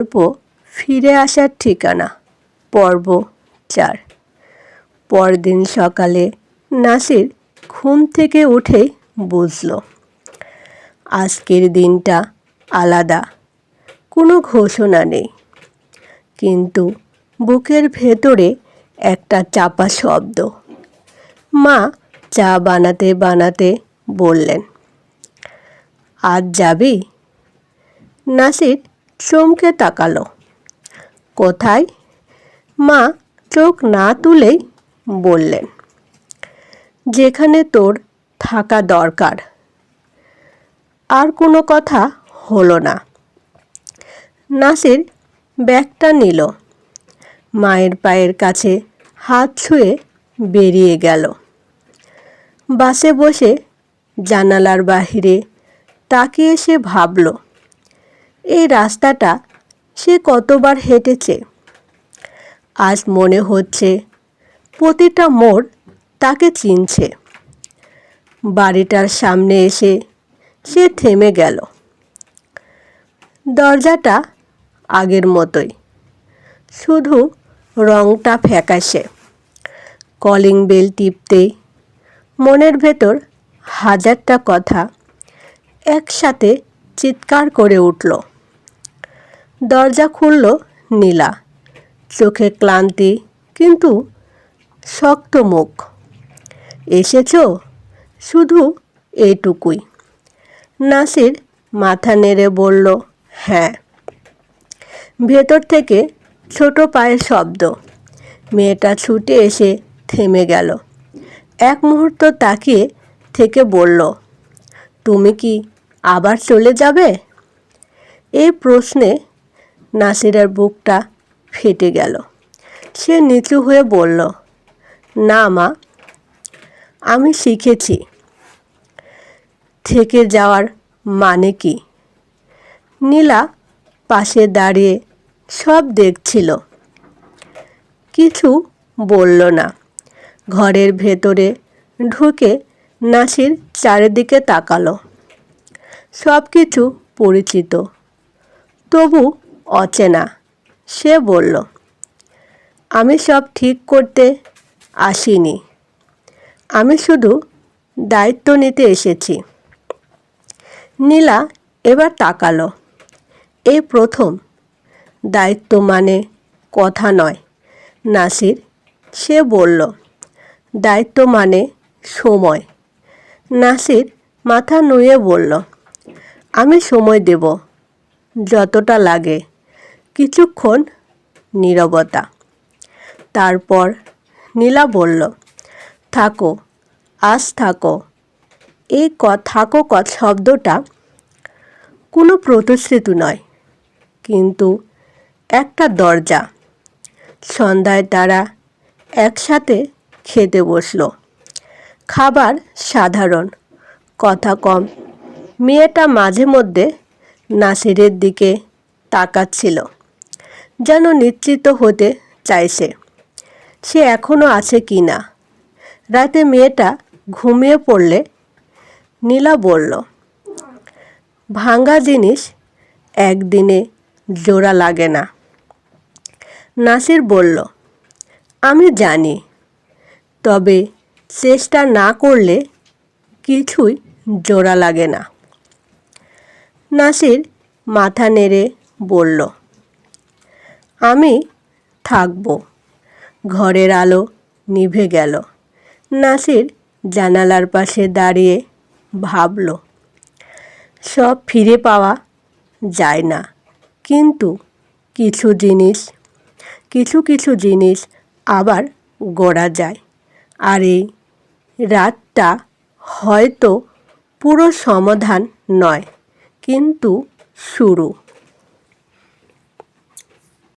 গল্প ফিরে আসার ঠিকানা পর্ব 4। পরদিন সকালে নাসির ঘুম থেকে উঠেই বুঝল আজকের দিনটা আলাদা। কোনো ঘোষণা নেই, কিন্তু বুকের ভেতরে একটা চাপা শব্দ। মা চা বানাতে বানাতে বললেন, আজ যাবি? নাসির চমকে তাকালো। কোথায়? মা চোখ না তুলেই বললেন, যেখানে তোর থাকা দরকার। আর কোনো কথা হলো না। নাসির ব্যাগটা নিল, মায়ের পায়ের কাছে হাত ছুঁয়ে বেরিয়ে গেল। বাসে বসে জানালার বাহিরে তাকিয়ে সে ভাবল, এই রাস্তাটা সে কতবার হেঁটেছে। আজ মনে হচ্ছে প্রতিটা মোড় তাকে চিনছে। বাড়িটার সামনে এসে সে থেমে গেল। দরজাটা আগের মতোই, শুধু রংটা ফ্যাকাশে। কলিং বেল টিপতেই মনের ভেতর হাজারটা কথা একসাথে চিৎকার করে উঠল। দরজা খুলল নীলা, চোখে ক্লান্তি কিন্তু শক্ত মুখ। এসেছো? শুধু এইটুকুই। নাসির মাথা নেড়ে বলল, হ্যাঁ। ভেতর থেকে ছোট পায়ের শব্দ। মেয়েটা ছুটে এসে থেমে গেল। এক মুহূর্ত তাকিয়ে থেকে বলল, তুমি কি আবার চলে যাবে? এই প্রশ্নে নাসিরের বুকটা ফেটে গেল। সে নিচু হয়ে বলল, না মা, আমি শিখেছি থেকে যাওয়ার মানে কি। নীলা পাশে দাঁড়িয়ে সব দেখছিল, কিছু বলল না। ঘরের ভেতরে ঢুকে নাসির চারিদিকে তাকালো। সব কিছু পরিচিত, তবু অচেনা। সে বলল, আমি সব ঠিক করতে আসিনি, আমি শুধু দায়িত্ব নিতে এসেছি। নীলা এবার তাকালো। এই প্রথম দায়িত্ব মানে কথা নয় নাসির। সে বলল, দায়িত্ব মানে সময়। নাসির মাথা নুয়ে বলল, আমি সময় দেব, যতটা লাগে। কিছুক্ষণ নীরবতা। তারপর নীলা বলল, থাকো, আজ থাকো। এই থাকো শব্দটা কোনো প্রতিশ্রুতি নয়, কিন্তু একটা দরজা। সন্ধ্যায় তারা একসাথে খেতে বসলো। খাবার সাধারণ, কথা কম। মেয়েটা মাঝে মধ্যে নাসিরের দিকে তাকাচ্ছিল, যেন নিশ্চিত হতে চাইছে সে এখনও আছে কি না। রাতে মেয়েটা ঘুমিয়ে পড়লে নীলা বলল, ভাঙা জিনিস একদিনে জোড়া লাগে না। নাসির বলল, আমি জানি, তবে চেষ্টা না করলে কিছুই জোড়া লাগে না। নাসির মাথা নেড়ে বলল, আমি থাকব। ঘরের আলো নিভে গেল। নাসির জানালার পাশে দাঁড়িয়ে ভাবল, সব ফিরে পাওয়া যায় না, কিন্তু কিছু জিনিস আবার গড়া যায়। আর এই রাতটা হয়তো পুরো সমাধান নয়, কিন্তু শুরু।